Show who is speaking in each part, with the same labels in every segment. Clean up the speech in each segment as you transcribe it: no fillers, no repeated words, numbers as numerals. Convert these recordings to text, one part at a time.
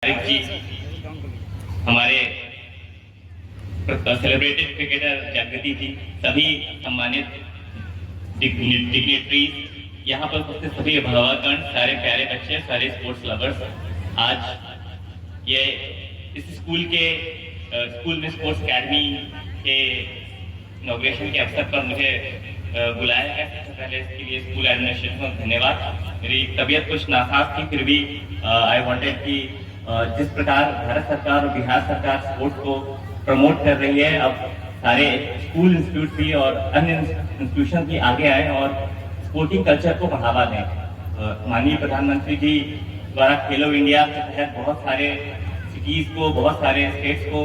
Speaker 1: जी हमारे celebrated cricketer जागृति जी, सभी सम्मानित डिग्नेटरीज, यहाँ पर उपस्थित सभी अभिभावकगण, सारे प्यारे बच्चे, सारे स्पोर्ट्स लवर्स, आज ये इस स्कूल में स्पोर्ट्स एकेडमी के इनॉग्रेशन के अवसर पर मुझे बुलाया गया। सबसे पहले इसके लिए स्कूल एडमिनिस्ट्रेशन को धन्यवाद। मेरी तबीयत कुछ नासाज थी, फिर भी आई वांटेड कि जिस प्रकार भारत सरकार और बिहार सरकार स्पोर्ट्स को प्रमोट कर रही है, अब सारे स्कूल इंस्टीट्यूट भी और अन्य इंस्टीट्यूशन भी आगे आए और स्पोर्टिंग कल्चर को बढ़ावा दें। माननीय प्रधानमंत्री जी द्वारा खेलो इंडिया के तहत बहुत सारे सिटीज को, बहुत सारे स्टेट्स को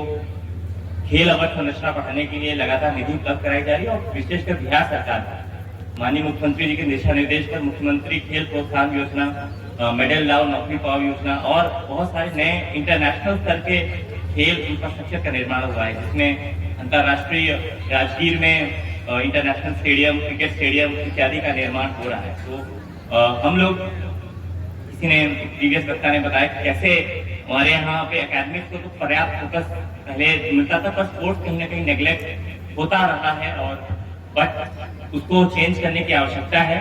Speaker 1: खेल अवसंरचना बढ़ाने के लिए लगातार निधि उपलब्ध कराई जा रही है और विशेषकर बिहार सरकार माननीय मुख्यमंत्री जी के दिशा निर्देश पर मुख्यमंत्री खेल प्रोत्साहन योजना, मेडल लाओ नौकरी पाओ योजना और बहुत सारे नए इंटरनेशनल स्तर के खेल इंफ्रास्ट्रक्चर का निर्माण हुआ है, जिसमें अंतर्राष्ट्रीय राजगीर में इंटरनेशनल स्टेडियम, क्रिकेट स्टेडियम इत्यादि का निर्माण हो रहा है। तो हम लोग, किसी ने प्रीवियस वक्ता ने बताया कैसे हमारे यहाँ पे एकेडमिक्स को तो पर्याप्त फोकस पहले मिलता था, पर स्पोर्ट्स कहीं ना कहीं नेग्लेक्ट होता रहा है और बट उसको चेंज करने की आवश्यकता है।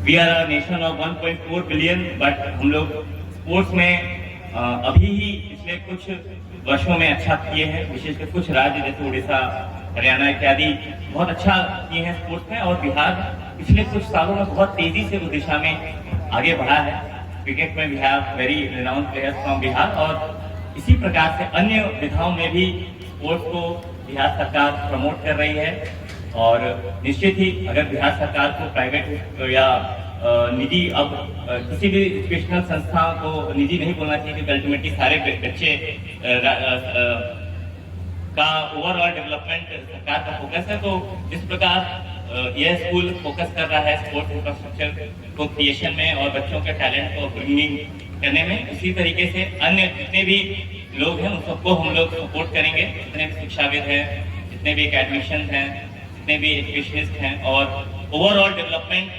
Speaker 1: We are a nation of 1.4 billion, but हम लोग स्पोर्ट्स में अभी ही पिछले कुछ वर्षों में अच्छा किए हैं। विशेषकर कुछ राज्य जैसे उड़ीसा, हरियाणा इत्यादि बहुत अच्छा किए हैं स्पोर्ट्स में, और बिहार पिछले कुछ सालों में बहुत तेजी से उस दिशा में आगे बढ़ा है। क्रिकेट में we have very renowned players from Bihar, और इसी प्रकार से अन्य विधाओं में भी स्पोर्ट्स को बिहार सरकार प्रमोट कर रही है। और निश्चित ही अगर बिहार सरकार को प्राइवेट या निजी, अब किसी भी एजुकेशनल संस्था को निजी नहीं बोलना चाहिए, क्योंकि अल्टीमेटली सारे बच्चे का ओवरऑल डेवलपमेंट सरकार का फोकस है। तो जिस प्रकार यह स्कूल फोकस कर रहा है स्पोर्ट्स इंफ्रास्ट्रक्चर को क्रिएशन में और बच्चों के टैलेंट को ब्रिंगिंग करने में, इसी तरीके से अन्य जितने भी लोग हैं उन सबको हम लोग सपोर्ट करेंगे। जितने भी शिक्षाविद हैं, जितने भी एकेडमिशियंस हैं, जितने भी एजुकेशनिस्ट हैं, और ओवरऑल डेवलपमेंट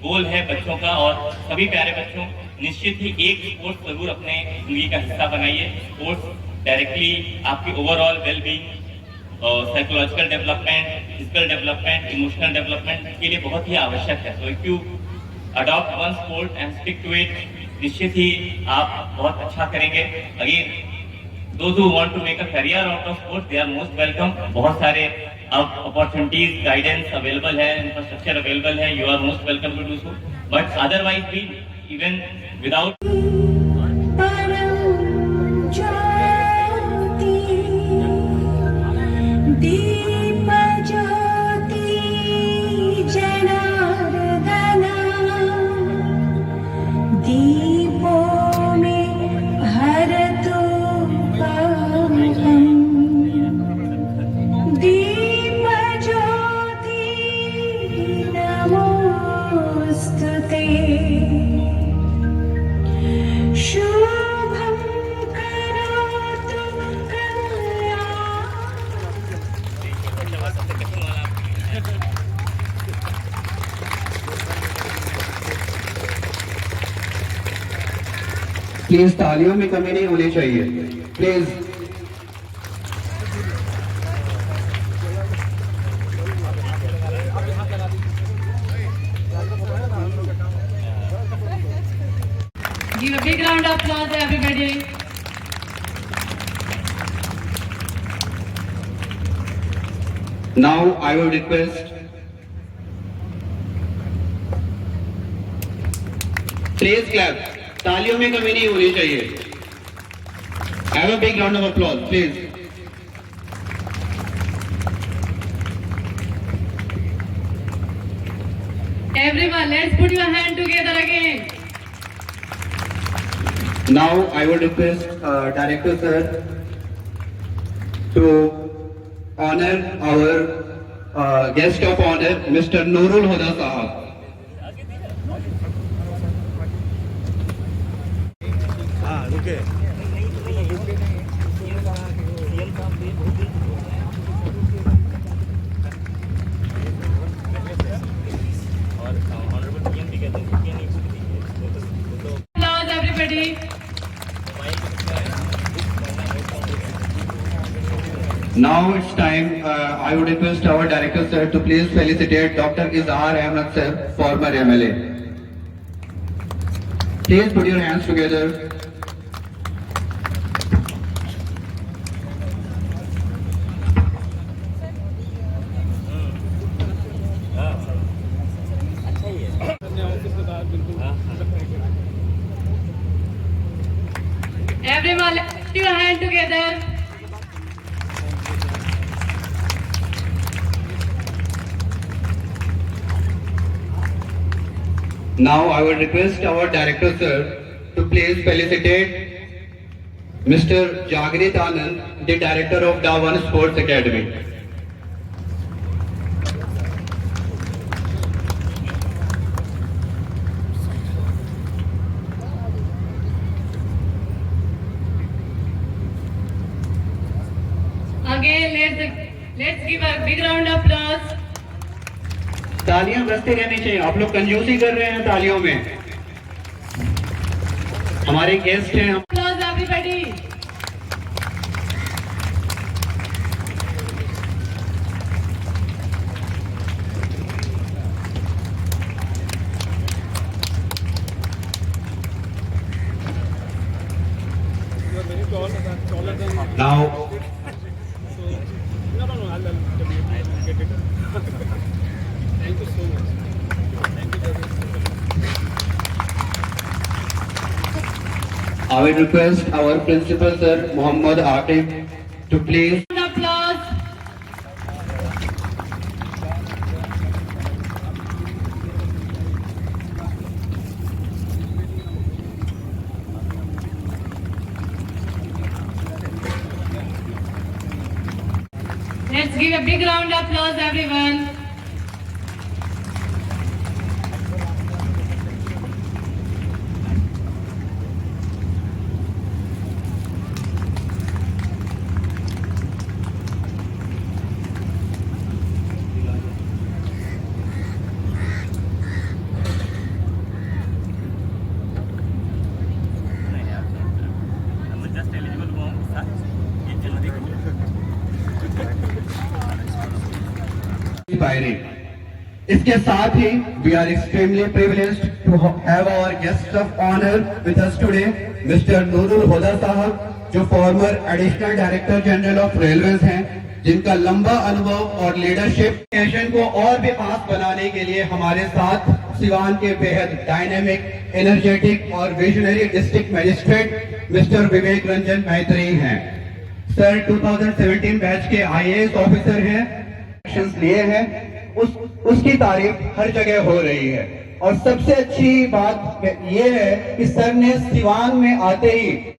Speaker 1: गोल है बच्चों का। और सभी प्यारे बच्चों, निश्चित ही एक स्पोर्ट्स जरूर अपने जिंदगी का हिस्सा बनाइए। स्पोर्ट्स डायरेक्टली आपकी overall wellbeing, psychological development, physical development, emotional development के लिए बहुत ही आवश्यक है। So if you adopt one sport and stick to it, निश्चित ही आप बहुत अच्छा करेंगे। Again, those who want to make a career out of sports, they are most welcome. बहुत सारे अब अपॉर्चुनिटीज, गाइडेंस अवेलेबल है, इंफ्रास्ट्रक्चर अवेलेबल है, you are most welcome to do so. But otherwise भी, even without
Speaker 2: प्लीज तालियों में कमी नहीं होनी चाहिए, please.
Speaker 3: Give a big round of applause, everybody.
Speaker 2: Now I will request please clap. तालियों में कमी नहीं होनी चाहिए। Have a big round of applause, please.
Speaker 3: Everyone, let's put your hand together again.
Speaker 2: Now I would request Director Sir to honor our guest of honor, Mr. Nurul Huda Sahab.
Speaker 3: Applause, everybody.
Speaker 2: Now it's time. I would request our director sir to please felicitate Dr. Izhar Ahmed sir, former MLA. Please put your hands together.
Speaker 3: Everyone, lift your hand together.
Speaker 2: Now I would request our director sir to please felicitate Mr. Jagrit Anand, the director of Dawan Sports Academy.
Speaker 3: Again, let's give a big round of applause.
Speaker 2: तालियां बजती रहनी चाहिए. आप लोग कंजूसी कर रहे हैं तालियों में. हमारे गेस्ट हैं.
Speaker 3: Applause, everybody.
Speaker 2: Now
Speaker 4: Thank you so much. Thank you.
Speaker 2: I will request our principal sir Muhammad Atif to please.
Speaker 3: Round of applause. Let's give a big round of applause, everyone.
Speaker 2: इसके साथ ही we are extremely privileged to have our guest of honor with us today, Mr. Nurul हुदा साहब, जो farmer additional director general of railways हैं, जिनका लंबा अनुभव और leadership nation को और भी खास बनाने के लिए हमारे साथ सिवान के बेहद डायनेमिक, एनर्जेटिक और विजनरी डिस्ट्रिक्ट मजिस्ट्रेट मिस्टर विवेक रंजन मैत्री हैं. सर 2017 बैच के आईएएस ऑफिसर हैं, एक्शंस लिए हैं, उसकी तारीफ हर जगह हो रही है. और सबसे अच्छी बात यह है कि सर ने सिवान में आते ही